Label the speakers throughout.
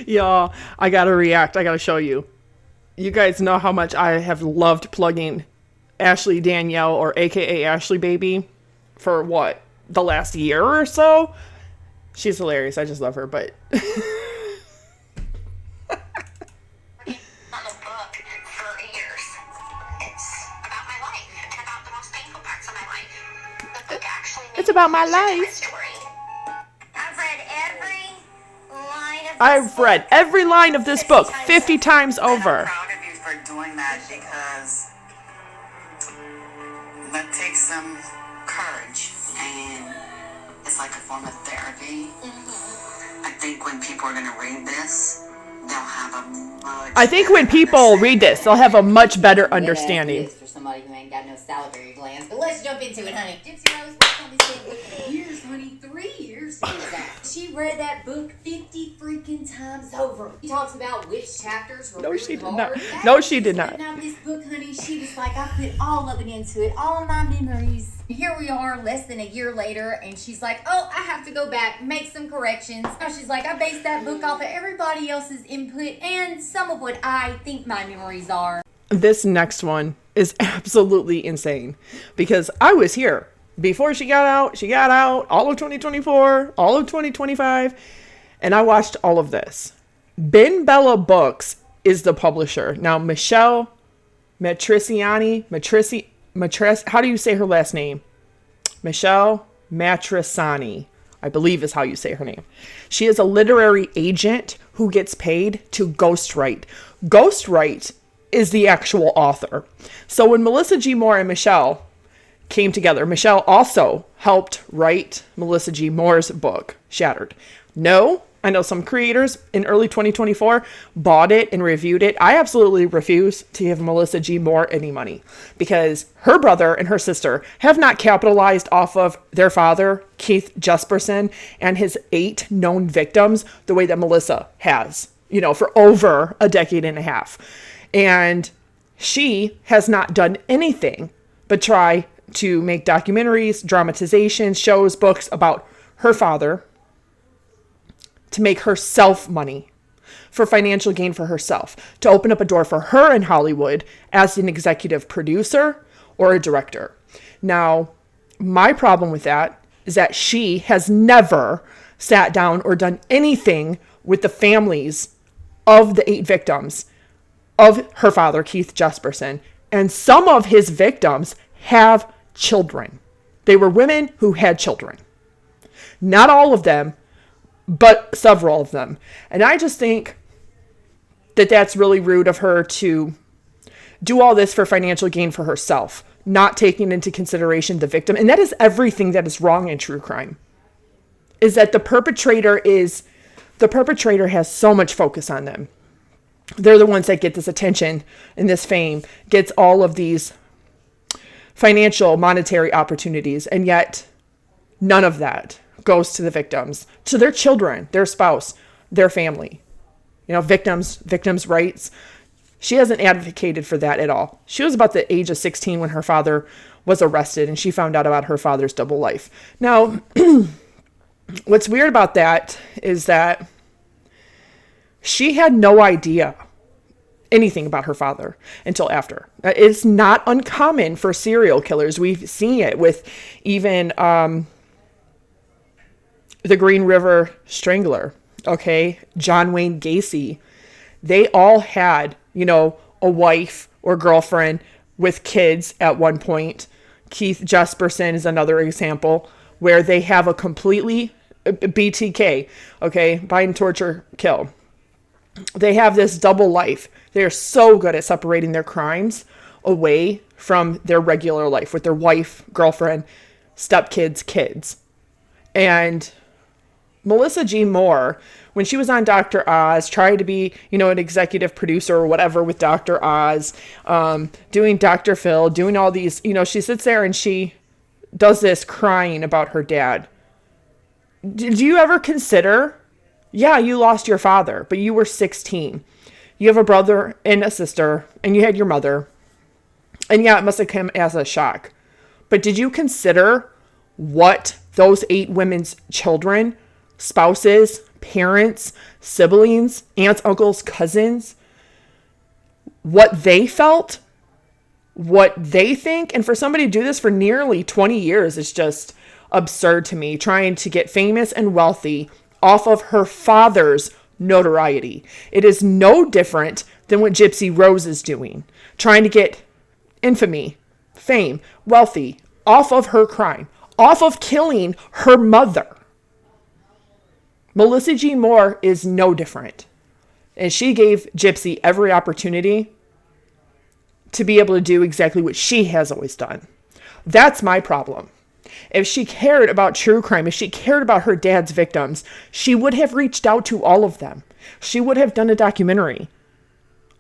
Speaker 1: Y'all, I gotta react. I gotta show you. You guys know how much I have loved plugging Ashley Danielle, or AKA Ashley Baby, for what? The last year or so? She's hilarious. I just love her, but it's about my life. I've read every line of this book 50 times over.
Speaker 2: I'm proud of you for doing that, because that takes some courage, and it's like a form of therapy. I think when people are going to read this, they'll have a much
Speaker 1: I think when people read this, they'll have a much better understanding.
Speaker 3: For somebody who ain't got no salivary glands, but let's jump into it, honey. Gypsy Rose worked on this book for years, honey. 3 years to be exact. She read that book 50 freaking times over. She talks about which chapters were really
Speaker 1: she did
Speaker 3: hard.
Speaker 1: not. No, she did not.
Speaker 3: Now this book, honey, she was like, I put all of it into it, all of my memories. Here we are, less than a year later, and she's like, oh, I have to go back, make some corrections. Now she's like, I based that book off of everybody else's input and some of what I think my memories are.
Speaker 1: This next one is absolutely insane, because I was here before she got out all of 2024, all of 2025, and I watched all of this. Ben Bella Books is the publisher. Now, Michelle Matriciani, how do you say her last name? Michelle Matrisani, I believe is how you say her name. She is a literary agent who gets paid to ghostwrite. Ghostwrite is the actual author. So when Melissa G. Moore and Michelle came together, Michelle also helped write Melissa G. Moore's book, Shattered. No, I know some creators in early 2024 bought it and reviewed it. I absolutely refuse to give Melissa G. Moore any money, because her brother and her sister have not capitalized off of their father, Keith Jesperson, and his 8 known victims the way that Melissa has, for over a decade and a half. And she has not done anything but try to make documentaries, dramatizations, shows, books about her father to make herself money, for financial gain for herself, to open up a door for her in Hollywood as an executive producer or a director. Now, my problem with that is that she has never sat down or done anything with the families of the 8 victims of her father, Keith Jesperson. And some of his victims have children. They were women who had children. Not all of them, but several of them. And I just think that that's really rude of her to do all this for financial gain for herself, not taking into consideration the victim. And that is everything that is wrong in true crime, is that the perpetrator has so much focus on them. They're the ones that get this attention and this fame, gets all of these financial, monetary opportunities. And yet none of that goes to the victims, to their children, their spouse, their family. Victims' rights. She hasn't advocated for that at all. She was about the age of 16 when her father was arrested, and she found out about her father's double life. Now, what's weird about that is that she had no idea anything about her father until after. It's not uncommon for serial killers. We've seen it with even the Green River Strangler, John Wayne Gacy. They all had, a wife or girlfriend with kids at one point. Keith Jesperson is another example where they have a completely BTK, bind, torture, kill. They have this double life. They are so good at separating their crimes away from their regular life with their wife, girlfriend, stepkids, kids. And Melissa G. Moore, when she was on Dr. Oz, tried to be, an executive producer or whatever with Dr. Oz, doing Dr. Phil, doing all these, she sits there and she does this crying about her dad. Did you ever consider, you lost your father, but you were 16. You have a brother and a sister, and you had your mother. And it must have come as a shock. But did you consider what those 8 women's children, spouses, parents, siblings, aunts, uncles, cousins, what they felt, what they think. And for somebody to do this for nearly 20 years is just absurd to me, trying to get famous and wealthy off of her father's notoriety. It is no different than what Gypsy Rose is doing, trying to get infamy, fame, wealthy off of her crime, off of killing her mother. Melissa G. Moore is no different. And she gave Gypsy every opportunity to be able to do exactly what she has always done. That's my problem. If she cared about true crime, if she cared about her dad's victims, she would have reached out to all of them. She would have done a documentary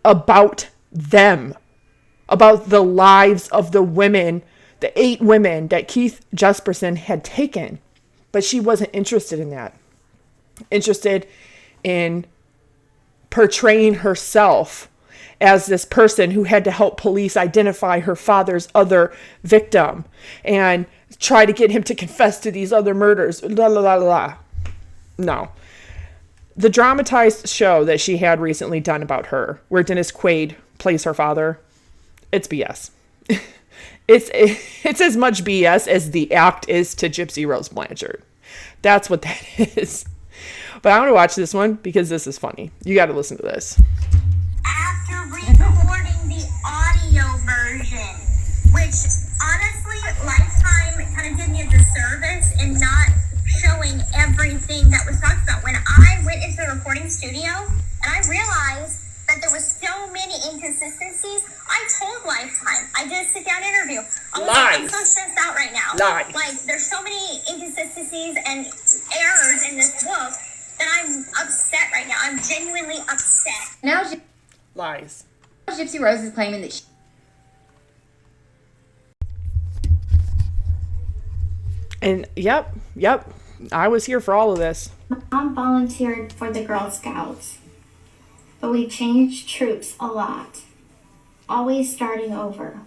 Speaker 1: about them, about the lives of the women, the 8 women that Keith Jesperson had taken. But she wasn't interested in that. Interested in portraying herself as this person who had to help police identify her father's other victim and try to get him to confess to these other murders. La, la, la, la. No. The dramatized show that she had recently done about her, where Dennis Quaid plays her father, it's BS. It's as much BS as the act is to Gypsy Rose Blanchard. That's what that is. But I want to watch this one because this is funny. You got to listen to this.
Speaker 4: After re-recording the audio version, which honestly, Lifetime kind of did me a disservice in not showing everything that was talked about. When I went into the recording studio and I realized that there was so many inconsistencies, I told Lifetime. I did a sit-down interview. I was like, I'm so stressed out right now.
Speaker 1: Lies.
Speaker 4: Like, there's so many inconsistencies and errors in this book that I'm upset right now. I'm genuinely upset.
Speaker 3: Now
Speaker 1: Lies.
Speaker 3: Gypsy Rose is claiming that
Speaker 1: And yep, I was here for all of this.
Speaker 5: Mom volunteered for the Girl Scouts, but we changed troops a lot, always starting over.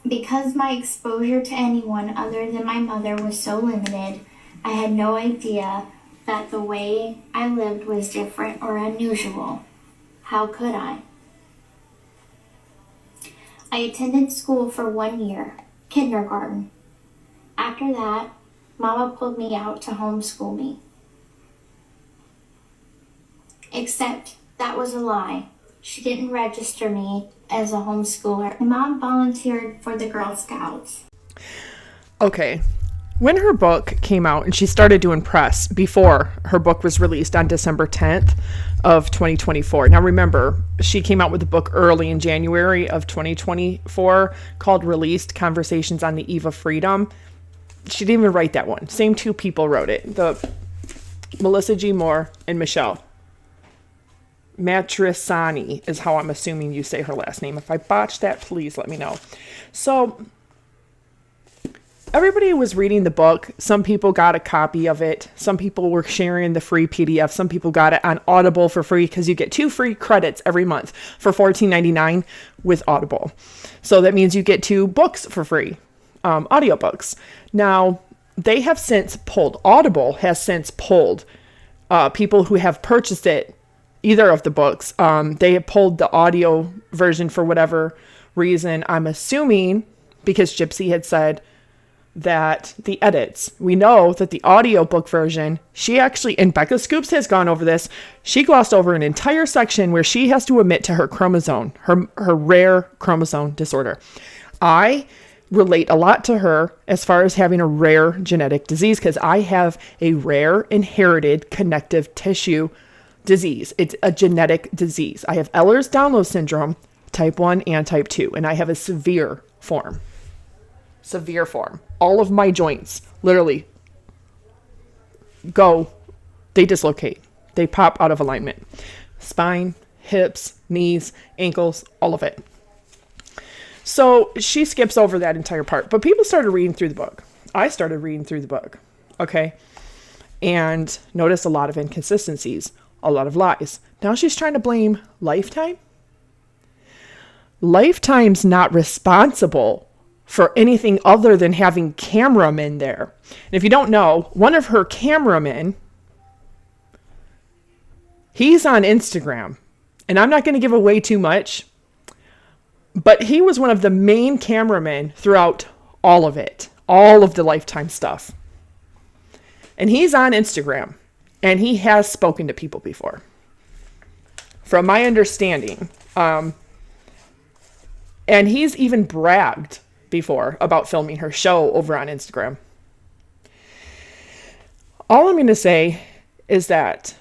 Speaker 5: Because my exposure to anyone other than my mother was so limited, I had no idea that the way I lived was different or unusual. How could I? I attended school for 1 year, kindergarten. After that, Mama pulled me out to homeschool me. Except that was a lie. She didn't register me as a homeschooler. My mom volunteered for the Girl Scouts.
Speaker 1: Okay. When her book came out and she started doing press before her book was released on December 10th of 2024. Now remember, she came out with a book early in January of 2024 called Released: Conversations on the Eve of Freedom. She didn't even write that one. Same 2 people wrote it. The Melissa G. Moore and Michelle Matrisani is how I'm assuming you say her last name. If I botched that, please let me know. So everybody was reading the book. Some people got a copy of it. Some people were sharing the free PDF. Some people got it on Audible for free because you get 2 free credits every month for $14.99 with Audible. So that means you get 2 books for free, audiobooks. Now, they have since pulled, Audible has since pulled people who have purchased it, either of the books. They have pulled the audio version for whatever reason. I'm assuming because Gypsy had said that the edits, we know that the audiobook version, she actually, and Becca Scoops has gone over this, she glossed over an entire section where she has to admit to her chromosome, her rare chromosome disorder. I relate a lot to her as far as having a rare genetic disease because I have a rare inherited connective tissue disease. It's a genetic disease. I have Ehlers-Danlos syndrome, type 1 and type 2, and I have a severe form. All of my joints literally they dislocate. They pop out of alignment. Spine, hips, knees, ankles, all of it. So she skips over that entire part, but people started reading through the book. I started reading through the book. Okay. And noticed a lot of inconsistencies, a lot of lies. Now she's trying to blame Lifetime. Lifetime's not responsible for anything other than having cameramen there. And if you don't know, one of her cameramen, he's on Instagram. And I'm not going to give away too much, but he was one of the main cameramen throughout all of it, all of the Lifetime stuff. And he's on Instagram, and he has spoken to people before, from my understanding. And he's even bragged before about filming her show over on Instagram. All I'm going to say is that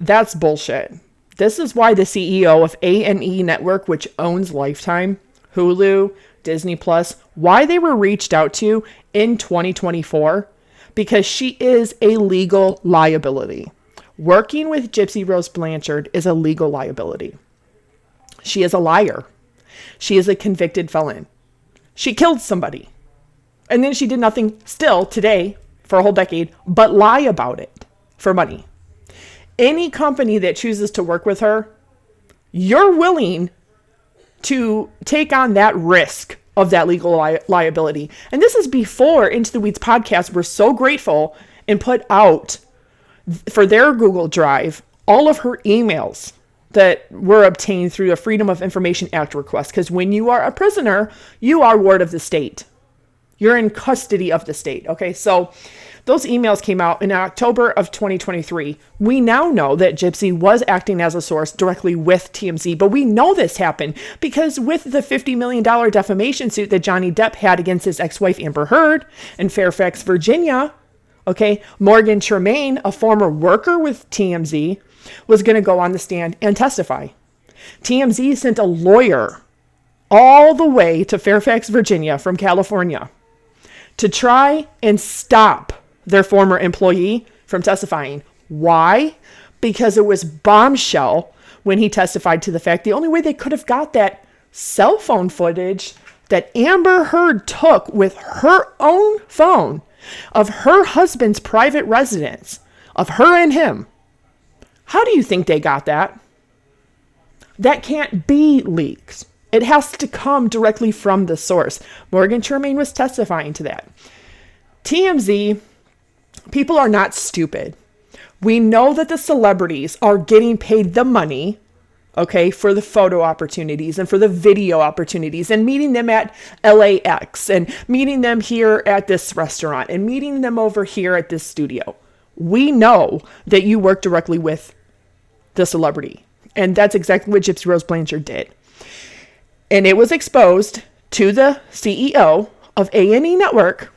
Speaker 1: that's bullshit. This is why the CEO of A&E Network, which owns Lifetime, Hulu, Disney Plus, why they were reached out to in 2024, because she is a legal liability. Working with Gypsy Rose Blanchard is a legal liability. She is a liar. She is a convicted felon. She killed somebody. And then she did nothing still today for a whole decade, but lie about it for money. Any company that chooses to work with her, you're willing to take on that risk of that legal liability. And this is before Into the Weeds podcast were so grateful and put out for their Google Drive all of her emails that were obtained through a Freedom of Information Act request. Because when you are a prisoner, you are ward of the state. You're in custody of the state. Okay, so those emails came out in October of 2023. We now know that Gypsy was acting as a source directly with TMZ, but we know this happened because with the $50 million defamation suit that Johnny Depp had against his ex-wife Amber Heard in Fairfax, Virginia, okay, Morgan Tremaine, a former worker with TMZ, was going to go on the stand and testify. TMZ sent a lawyer all the way to Fairfax, Virginia from California to try and stop their former employee from testifying. Why? Because it was bombshell when he testified to the fact the only way they could have got that cell phone footage that Amber Heard took with her own phone of her husband's private residence, of her and him. How do you think they got that? That can't be leaked. It has to come directly from the source. Morgan Tremaine was testifying to that. TMZ, people are not stupid. We know that the celebrities are getting paid the money, okay, for the photo opportunities and for the video opportunities and meeting them at LAX and meeting them here at this restaurant and meeting them over here at this studio. We know that you work directly with the celebrity. And that's exactly what Gypsy Rose Blanchard did. And it was exposed to the CEO of A&E Network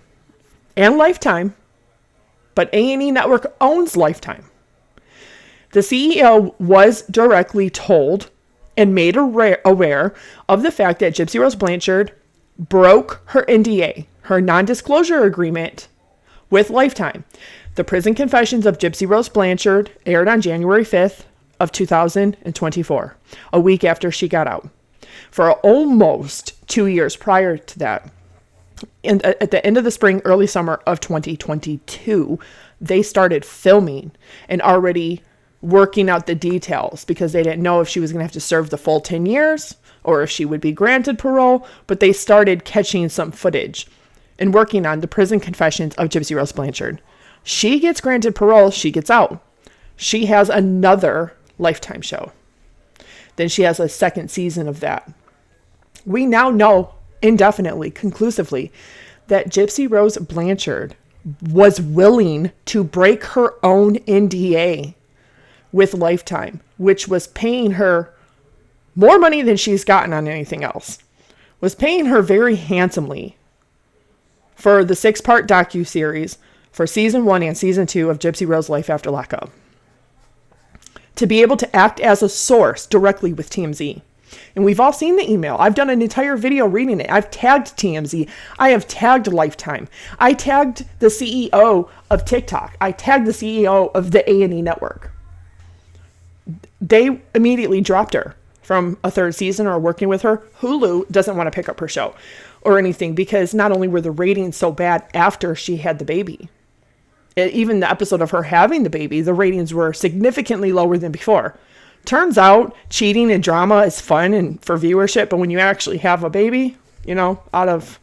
Speaker 1: and Lifetime, but A&E Network owns Lifetime. The CEO was directly told and made aware of the fact that Gypsy Rose Blanchard broke her NDA, her non-disclosure agreement with Lifetime. The Prison Confessions of Gypsy Rose Blanchard aired on January 5th of 2024, a week after she got out. For almost 2 years prior to that, and at the end of the spring, early summer of 2022, they started filming and already working out the details because they didn't know if she was going to have to serve the full 10 years or if she would be granted parole, but they started catching some footage and working on the Prison Confessions of Gypsy Rose Blanchard. She gets granted parole, she gets out. She has another Lifetime show. Then she has a second season of that. We now know indefinitely, conclusively, that Gypsy Rose Blanchard was willing to break her own NDA with Lifetime, which was paying her more money than she's gotten on anything else, was paying her very handsomely for the 6-part docuseries for season 1 and season 2 of Gypsy Rose Life After Lockup, to be able to act as a source directly with TMZ. And we've all seen the email. I've done an entire video reading it. I've tagged TMZ. I have tagged Lifetime. I tagged the CEO of TikTok. I tagged the CEO of the A&E Network. They immediately dropped her from a third season or working with her. Hulu doesn't want to pick up her show or anything because not only were the ratings so bad after she had the baby, even the episode of her having the baby, the ratings were significantly lower than before. Turns out cheating and drama is fun and for viewership, but when you actually have a baby, you know, out of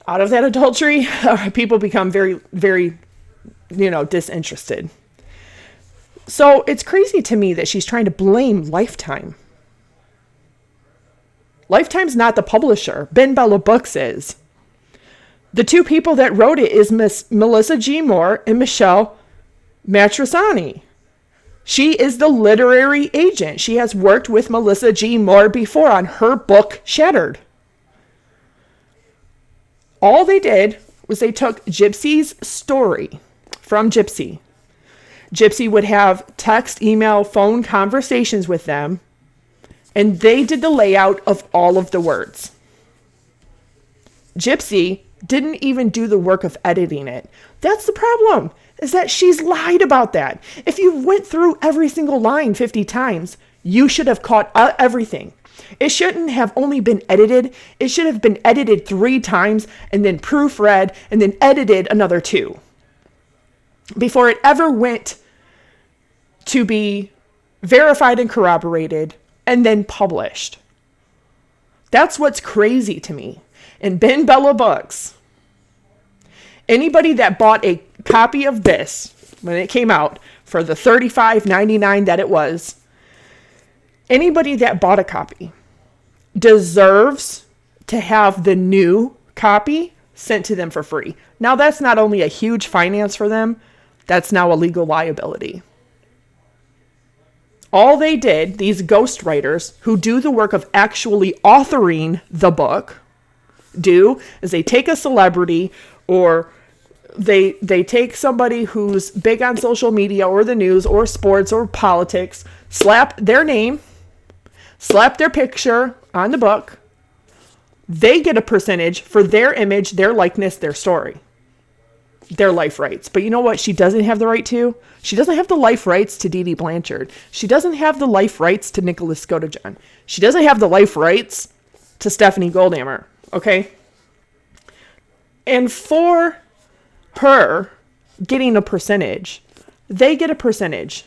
Speaker 1: out of that adultery, people become very, very, disinterested. So it's crazy to me that she's trying to blame Lifetime. Lifetime's not the publisher. Ben Bella Books is. The two people that wrote it is Miss Melissa G. Moore and Michelle Matrosani. She is the literary agent. She has worked with Melissa G. Moore before on her book, Shattered. All they did was they took Gypsy's story from Gypsy. Gypsy would have text, email, phone conversations with them, and they did the layout of all of the words. Gypsy didn't even do the work of editing it. That's the problem, is that she's lied about that. If you went through every single line 50 times, you should have caught everything. It shouldn't have only been edited. It should have been edited 3 times and then proofread and then edited another 2 before it ever went to be verified and corroborated and then published. That's what's crazy to me. And Ben Bella Books, anybody that bought a copy of this when it came out for the $35.99 that it was, anybody that bought a copy deserves to have the new copy sent to them for free. Now, that's not only a huge finance for them, that's now a legal liability. All they did, these ghostwriters who do the work of actually authoring the book, do is they take a celebrity, or they take somebody who's big on social media or the news or sports or politics, slap their name, slap their picture on the book. They get a percentage for their image, their likeness, their story, their life rights. But you know what she doesn't have the right to? She doesn't have the life rights to Dee Dee Blanchard. She doesn't have the life rights to Nicholas Godejohn. She doesn't have the life rights to Stephanie Goldhammer. Okay? And for her getting a percentage, they get a percentage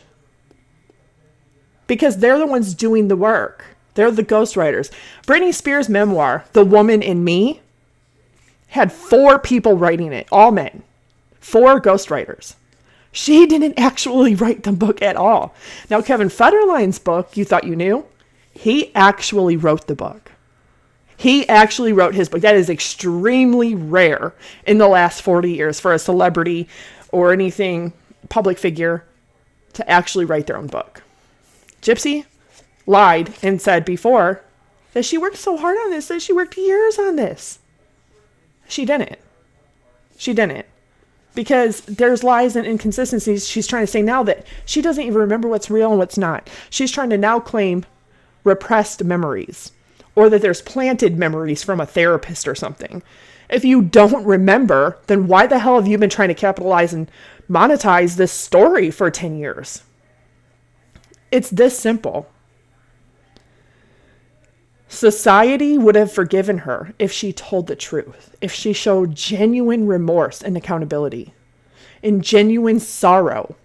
Speaker 1: because they're the ones doing the work. They're the ghostwriters. Britney Spears' memoir, The Woman in Me, had 4 people writing it, all men. 4 ghostwriters. She didn't actually write the book at all. Now, Kevin Federline's book, You Thought You Knew, he actually wrote the book. He actually wrote his book. That is extremely rare in the last 40 years for a celebrity or anything public figure to actually write their own book. Gypsy lied and said before that she worked so hard on this, that she worked years on this. She didn't. She didn't. Because there's lies and inconsistencies. She's trying to say now that she doesn't even remember what's real and what's not. She's trying to now claim repressed memories, or that there's planted memories from a therapist or something. If you don't remember, then why the hell have you been trying to capitalize and monetize this story for 10 years? It's this simple. Society would have forgiven her if she told the truth, if she showed genuine remorse and accountability, and genuine sorrow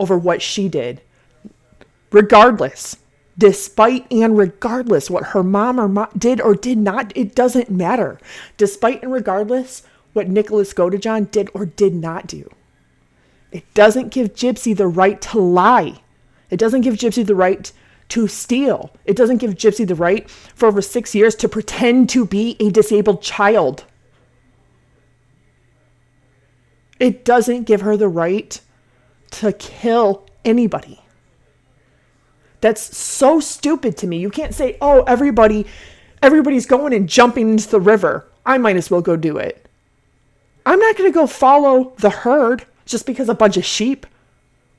Speaker 1: over what she did, regardless. Despite and regardless what her mom did or did not, it doesn't matter. Despite and regardless what Nicholas Godejohn did or did not do. It doesn't give Gypsy the right to lie. It doesn't give Gypsy the right to steal. It doesn't give Gypsy the right for over 6 years to pretend to be a disabled child. It doesn't give her the right to kill anybody. That's so stupid to me. You can't say, oh, everybody's going and jumping into the river. I might as well go do it. I'm not going to go follow the herd just because a bunch of sheep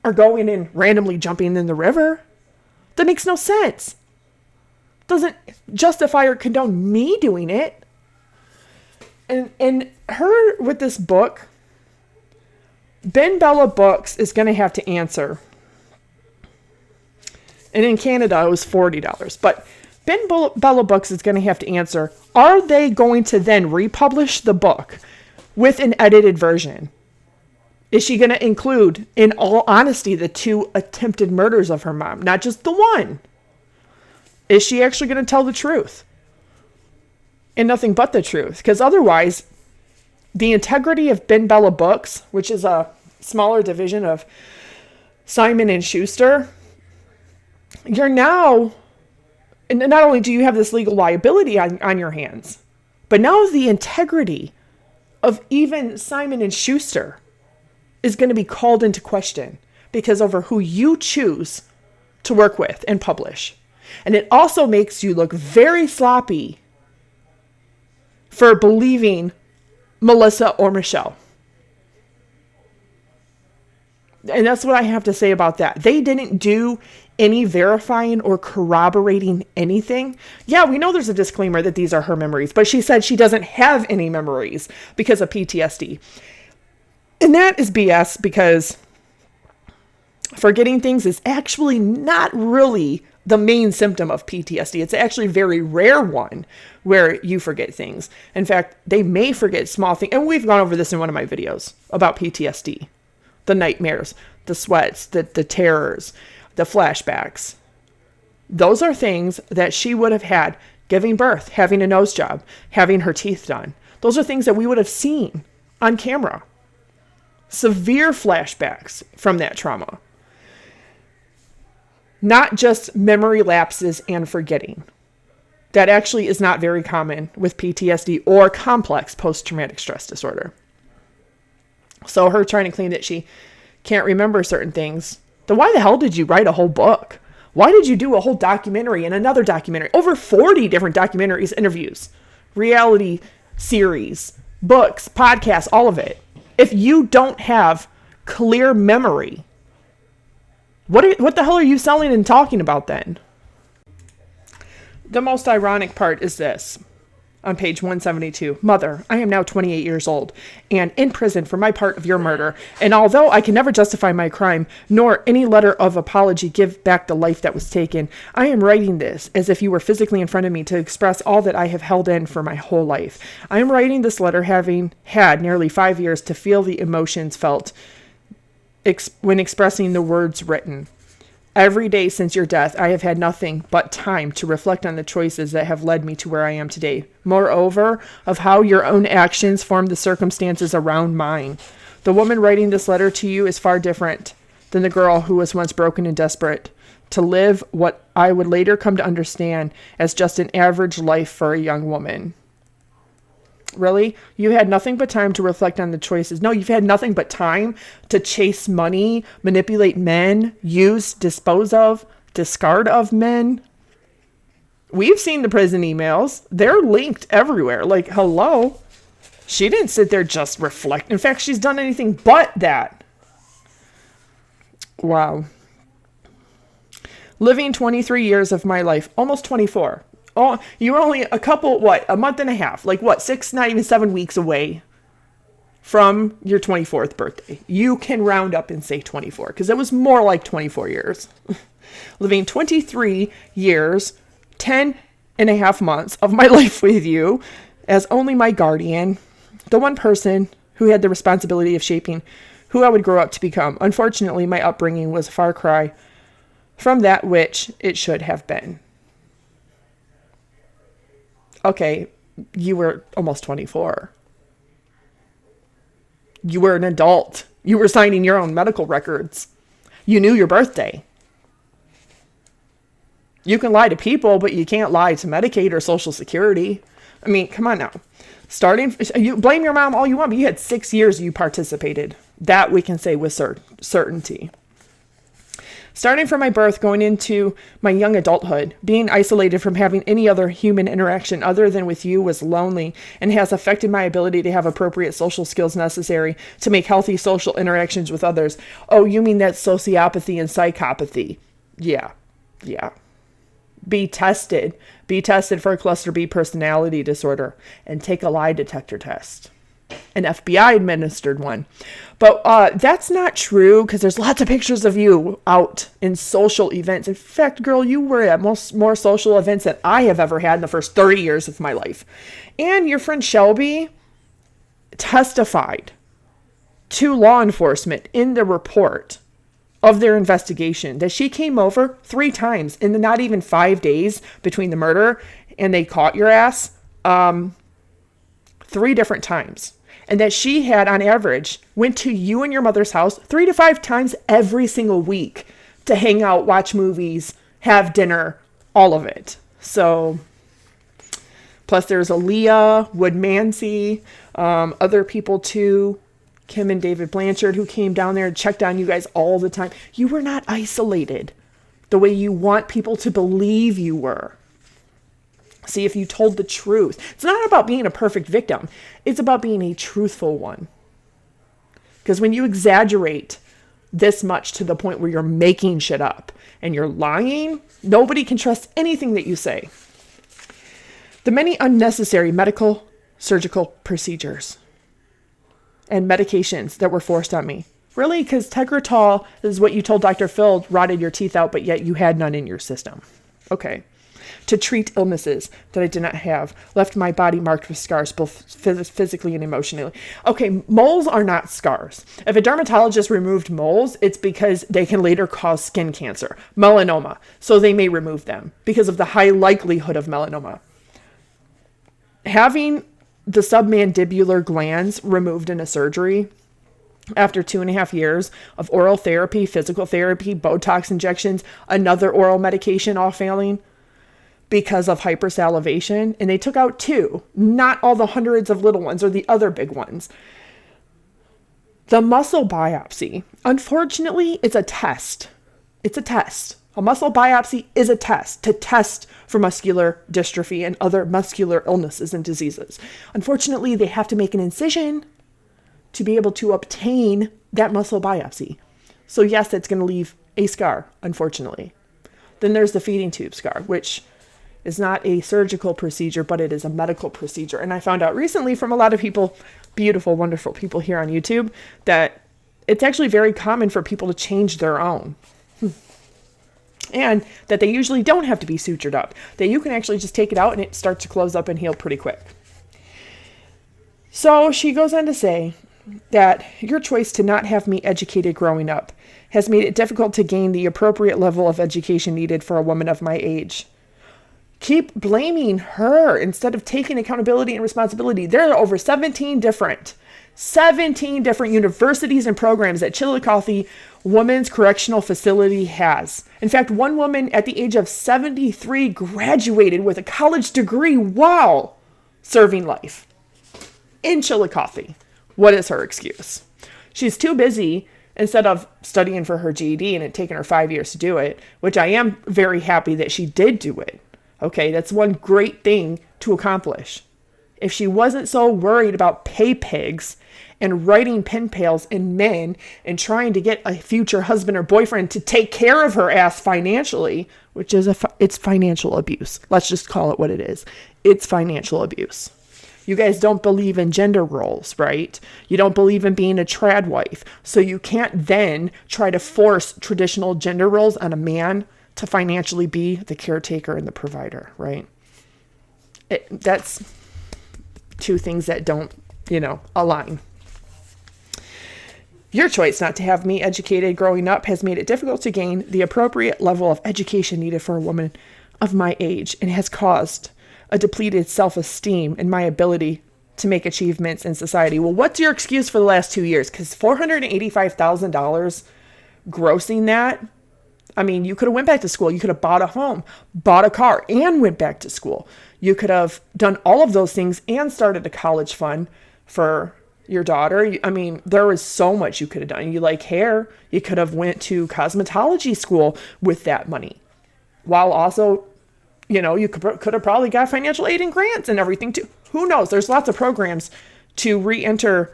Speaker 1: are going and randomly jumping in the river. That makes no sense. Doesn't justify or condone me doing it. And her with this book, Ben Bella Books is going to have to answer. And in Canada, it was $40. But Ben Bella Books is going to have to answer, are they going to then republish the book with an edited version? Is she going to include, in all honesty, the 2 attempted murders of her mom? Not just the one. Is she actually going to tell the truth? And nothing but the truth? Because otherwise, The integrity of Ben Bella Books, which is a smaller division of Simon and Schuster, you're now, and not only do you have this legal liability on your hands, but now the integrity of even Simon and Schuster is going to be called into question because over who you choose to work with and publish. And it also makes you look very sloppy for believing Melissa or Michelle. And that's what I have to say about that. They didn't do any verifying or corroborating anything. Yeah, we know there's a disclaimer that these are her memories, but she said she doesn't have any memories because of PTSD. And that is BS because forgetting things is actually not really the main symptom of PTSD. It's actually a very rare one where you forget things. In fact, they may forget small things. And we've gone over this in one of my videos about PTSD. The nightmares, the sweats, the terrors, the flashbacks. Those are things that she would have had giving birth, having a nose job, having her teeth done. Those are things that we would have seen on camera. Severe flashbacks from that trauma. Not just memory lapses and forgetting. That actually is not very common with PTSD or complex post-traumatic stress disorder. So her trying to claim that she can't remember certain things. Then why the hell did you write a whole book? Why did you do a whole documentary and another documentary? Over 40 different documentaries, interviews, reality series, books, podcasts, all of it. If you don't have clear memory, what the hell are you selling and talking about then? The most ironic part is this. On page 172, Mother, I am now 28 years old and in prison for my part of your murder. And although I can never justify my crime, nor any letter of apology give back the life that was taken, I am writing this as if you were physically in front of me to express all that I have held in for my whole life. I am writing this letter having had nearly 5 years to feel the emotions felt when expressing the words written. Every day since your death, I have had nothing but time to reflect on the choices that have led me to where I am today. Moreover, of how your own actions formed the circumstances around mine. The woman writing this letter to you is far different than the girl who was once broken and desperate to live what I would later come to understand as just an average life for a young woman. Really? You had nothing but time to reflect on the choices. No, you've had nothing but time to chase money, manipulate men, use, dispose of, discard of men. We've seen the prison emails. They're linked everywhere. Like, hello? She didn't sit there just reflect. In fact, she's done anything but that. Wow. Living 23 years of my life, almost 24. Oh, you were only a month and a half, 6, not even 7 weeks away from your 24th birthday. You can round up and say 24 because it was more like 24 years. Living 23 years, 10 and a half months of my life with you as only my guardian, the one person who had the responsibility of shaping who I would grow up to become. Unfortunately, my upbringing was a far cry from that which it should have been. Okay, you were almost 24. You were an adult. You were signing your own medical records. You knew your birthday. You can lie to people, but you can't lie to Medicaid or Social Security. I mean, come on now. You blame your mom all you want, but you had 6 years you participated. That we can say with certainty. Starting from my birth, going into my young adulthood, being isolated from having any other human interaction other than with you was lonely and has affected my ability to have appropriate social skills necessary to make healthy social interactions with others. Oh, you mean that sociopathy and psychopathy? Yeah. Be tested. Be tested for a cluster B personality disorder and take a lie detector test. An FBI administered one. But that's not true because there's lots of pictures of you out in social events. In fact, girl, you were at more social events than I have ever had in the first 30 years of my life. And your friend Shelby testified to law enforcement in the report of their investigation that she came over 3 times in the not even 5 days between the murder and they caught your ass 3 different times. and that she had, on average, went to you and your mother's house 3 to 5 times every single week to hang out, watch movies, have dinner, all of it. So, plus there's Aaliyah, Woodmansey, other people too, Kim and David Blanchard, who came down there and checked on you guys all the time. You were not isolated the way you want people to believe you were. See, if you told the truth. It's not about being a perfect victim. It's about being a truthful one. Because when you exaggerate this much to the point where you're making shit up and you're lying, nobody can trust anything that you say. The many unnecessary medical, surgical procedures and medications that were forced on me. Really? Because Tegretol is what you told Dr. Phil rotted your teeth out, but yet you had none in your system. Okay. To treat illnesses that I did not have, left my body marked with scars, both physically and emotionally. Okay, moles are not scars. If a dermatologist removed moles, it's because they can later cause skin cancer, melanoma, so they may remove them because of the high likelihood of melanoma. Having the submandibular glands removed in a surgery after 2.5 years of oral therapy, physical therapy, Botox injections, another oral medication, all failing, because of hypersalivation, and they took out 2, not all the hundreds of little ones or the other big ones. The muscle biopsy, unfortunately, it's a test. It's a test. A muscle biopsy is a test to test for muscular dystrophy and other muscular illnesses and diseases. Unfortunately, they have to make an incision to be able to obtain that muscle biopsy. So yes, that's going to leave a scar, unfortunately. Then there's the feeding tube scar, which is not a surgical procedure, but it is a medical procedure. And I found out recently from a lot of people, beautiful, wonderful people here on YouTube, that it's actually very common for people to change their own. And that they usually don't have to be sutured up. That you can actually just take it out and it starts to close up and heal pretty quick. So she goes on to say that your choice to not have me educated growing up has made it difficult to gain the appropriate level of education needed for a woman of my age. Keep blaming her instead of taking accountability and responsibility. There are over 17 different universities and programs that Chillicothe Women's Correctional Facility has. In fact, one woman at the age of 73 graduated with a college degree while serving life in Chillicothe. What is her excuse? She's too busy, instead of studying for her GED and it taken her 5 years to do it, which I am very happy that she did do it. Okay, that's one great thing to accomplish. If she wasn't so worried about pay pigs and writing pen pals and men and trying to get a future husband or boyfriend to take care of her ass financially, which is it's financial abuse. Let's just call it what it is. It's financial abuse. You guys don't believe in gender roles, right? You don't believe in being a trad wife. So you can't then try to force traditional gender roles on a man to financially be the caretaker and the provider, right? That's two things that don't, align. Your choice not to have me educated growing up has made it difficult to gain the appropriate level of education needed for a woman of my age and has caused a depleted self-esteem and my ability to make achievements in society. Well, what's your excuse for the last 2 years? Because $485,000 grossing that, you could have went back to school. You could have bought a home, bought a car, and went back to school. You could have done all of those things and started a college fund for your daughter. There was so much you could have done. You like hair. You could have went to cosmetology school with that money. While also, you could have probably got financial aid and grants and everything too. Who knows? There's lots of programs to re-enter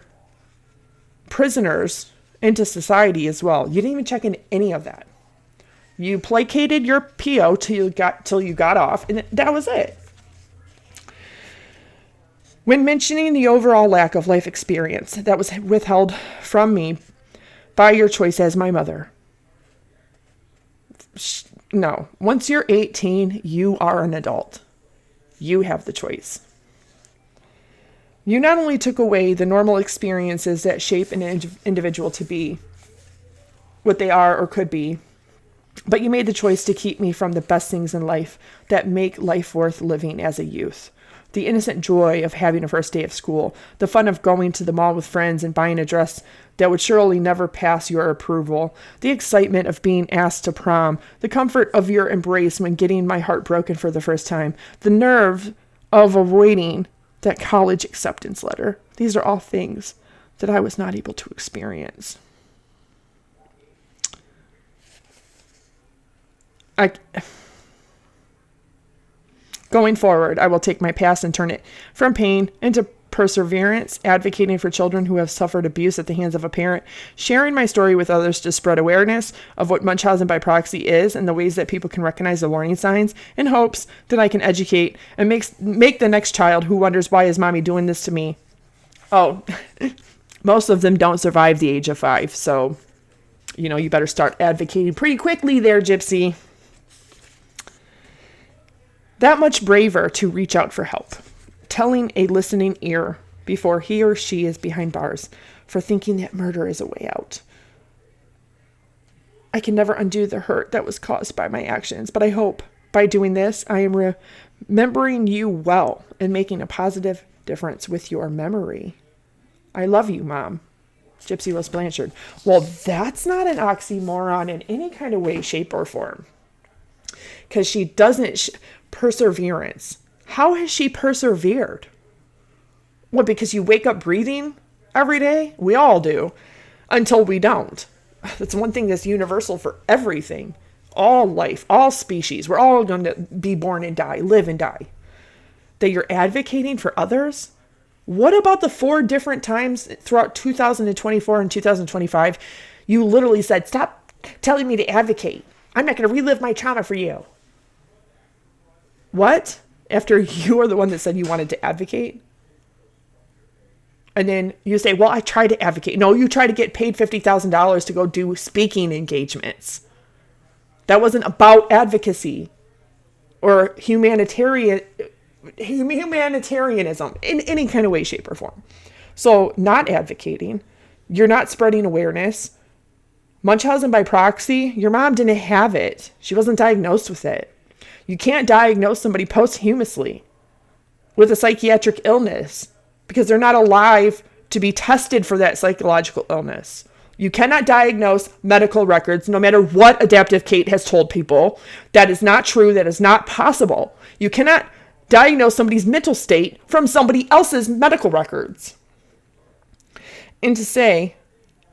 Speaker 1: prisoners into society as well. You didn't even check in any of that. You placated your PO till you got off, and that was it. When mentioning the overall lack of life experience that was withheld from me by your choice as my mother. No, once you're 18, you are an adult. You have the choice. You not only took away the normal experiences that shape an individual to be what they are or could be, but you made the choice to keep me from the best things in life that make life worth living as a youth. The innocent joy of having a first day of school, the fun of going to the mall with friends and buying a dress that would surely never pass your approval, the excitement of being asked to prom, the comfort of your embrace when getting my heart broken for the first time, the nerve of awaiting that college acceptance letter. These are all things that I was not able to experience. Going forward, I will take my past and turn it from pain into perseverance, advocating for children who have suffered abuse at the hands of a parent, sharing my story with others to spread awareness of what Munchausen by proxy is and the ways that people can recognize the warning signs, in hopes that I can educate and make the next child who wonders, why is mommy doing this to me? Oh, most of them don't survive the age of 5, so, you better start advocating pretty quickly there, Gypsy. That much braver to reach out for help, telling a listening ear before he or she is behind bars for thinking that murder is a way out. I can never undo the hurt that was caused by my actions, but I hope by doing this, I am remembering you well and making a positive difference with your memory. I love you, Mom. Gypsy Rose Blanchard. Well, that's not an oxymoron in any kind of way, shape, or form. Because she doesn't... Perseverance. How has she persevered? What, because you wake up breathing every day? We all do. Until we don't. That's one thing that's universal for everything. All life, all species. We're all going to be born and die, live and die. That you're advocating for others? What about the 4 different times throughout 2024 and 2025 you literally said, stop telling me to advocate. I'm not going to relive my trauma for you. What? After you are the one that said you wanted to advocate? And then you say, well, I tried to advocate. No, you tried to get paid $50,000 to go do speaking engagements. That wasn't about advocacy or humanitarianism in any kind of way, shape, or form. So not advocating. You're not spreading awareness. Munchausen by proxy, your mom didn't have it. She wasn't diagnosed with it. You can't diagnose somebody posthumously with a psychiatric illness because they're not alive to be tested for that psychological illness. You cannot diagnose medical records, no matter what Adaptive Kate has told people. That is not true. That is not possible. You cannot diagnose somebody's mental state from somebody else's medical records. And to say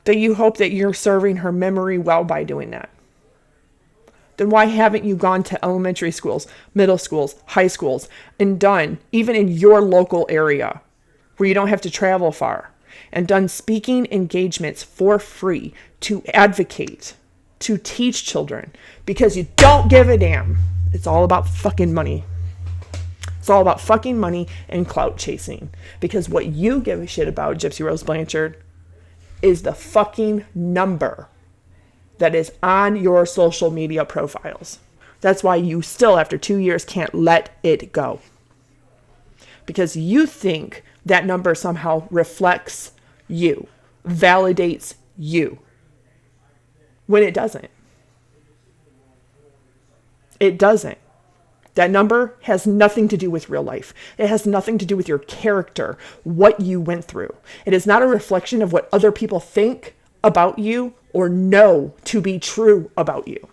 Speaker 1: that you hope that you're serving her memory well by doing that. Then why haven't you gone to elementary schools, middle schools, high schools, and done, even in your local area, where you don't have to travel far, and done speaking engagements for free to advocate, to teach children, because you don't give a damn. It's all about fucking money. It's all about fucking money and clout chasing. Because what you give a shit about, Gypsy Rose Blanchard, is the fucking number that is on your social media profiles. That's why you still, after 2 years, can't let it go. Because you think that number somehow reflects you, validates you, when it doesn't. It doesn't. That number has nothing to do with real life. It has nothing to do with your character, what you went through. It is not a reflection of what other people think about you or know to be true about you.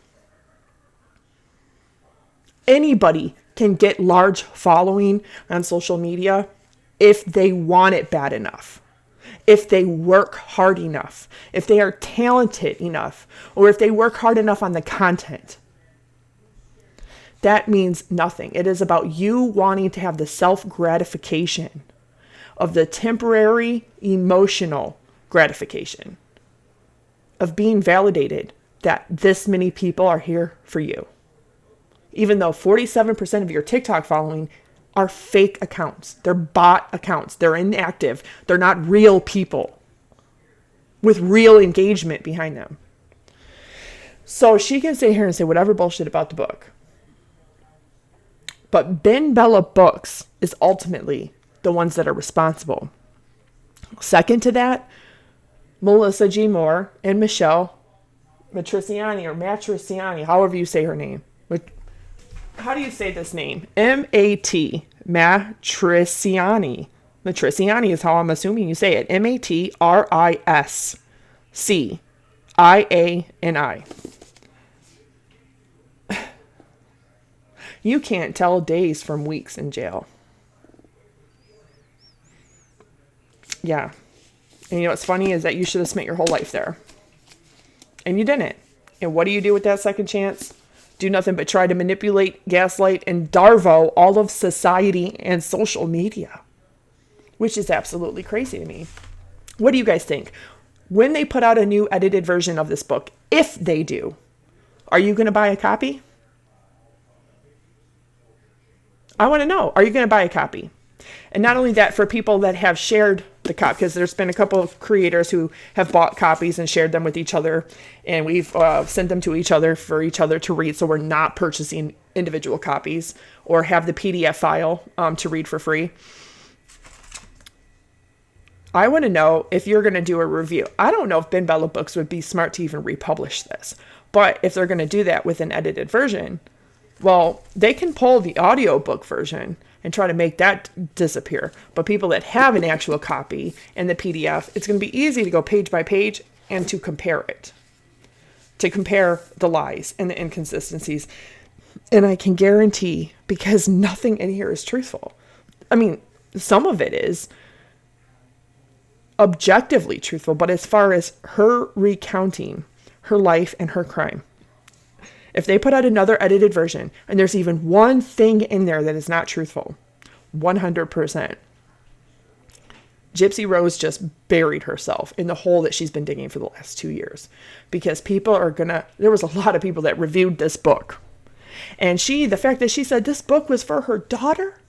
Speaker 1: Anybody can get large following on social media if they want it bad enough, if they work hard enough, if they are talented enough, or if they work hard enough on the content. That means nothing. It is about you wanting to have the self-gratification of the temporary emotional gratification of being validated that this many people are here for you. Even though 47% of your TikTok following are fake accounts. They're bot accounts. They're inactive. They're not real people with real engagement behind them. So she can sit here and say whatever bullshit about the book. But Ben Bella Books is ultimately the ones that are responsible. Second to that, Melissa G. Moore and Michelle Matriciani, however you say her name. how do you say this name? M-A-T, Matriciani. Matriciani is how I'm assuming you say it. Matriciani. You can't tell days from weeks in jail. Yeah. And you know what's funny is that you should have spent your whole life there. And you didn't. And what do you do with that second chance? Do nothing but try to manipulate, gaslight, and darvo all of society and social media. Which is absolutely crazy to me. What do you guys think? When they put out a new edited version of this book, if they do, are you going to buy a copy? I want to know, are you going to buy a copy? And not only that, for people that have shared the copy, because there's been a couple of creators who have bought copies and shared them with each other, and we've sent them to each other for each other to read, so we're not purchasing individual copies or have the PDF file to read for free. I want to know if you're going to do a review. I don't know if Ben Bella Books would be smart to even republish this, but if they're going to do that with an edited version, well, they can pull the audiobook version and try to make that disappear. But people that have an actual copy and the PDF, it's going to be easy to go page by page and to compare it. To compare the lies and the inconsistencies. And I can guarantee, because nothing in here is truthful. I mean, some of it is objectively truthful, but as far as her recounting her life and her crime, if they put out another edited version and there's even one thing in there that is not truthful, 100%, Gypsy Rose just buried herself in the hole that she's been digging for the last 2 years. Because people are there was a lot of people that reviewed this book. And the fact that she said this book was for her daughter,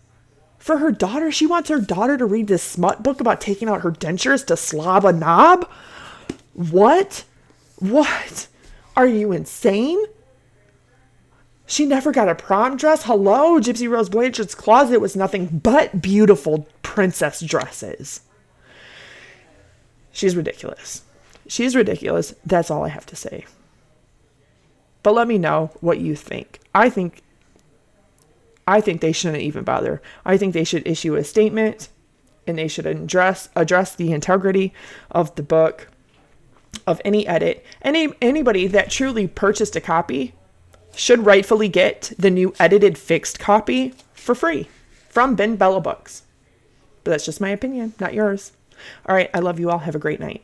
Speaker 1: she wants her daughter to read this smut book about taking out her dentures to slob a knob? What? Are you insane? She never got a prom dress. Hello, Gypsy Rose Blanchard's closet was nothing but beautiful princess dresses. She's ridiculous. That's all I have to say. But let me know what you think. I think they shouldn't even bother. I think they should issue a statement and they should address the integrity of the book, of any edit. Anybody that truly purchased a copy should rightfully get the new edited fixed copy for free from Ben Bella Books. But that's just my opinion, not yours. All right, I love you all. Have a great night.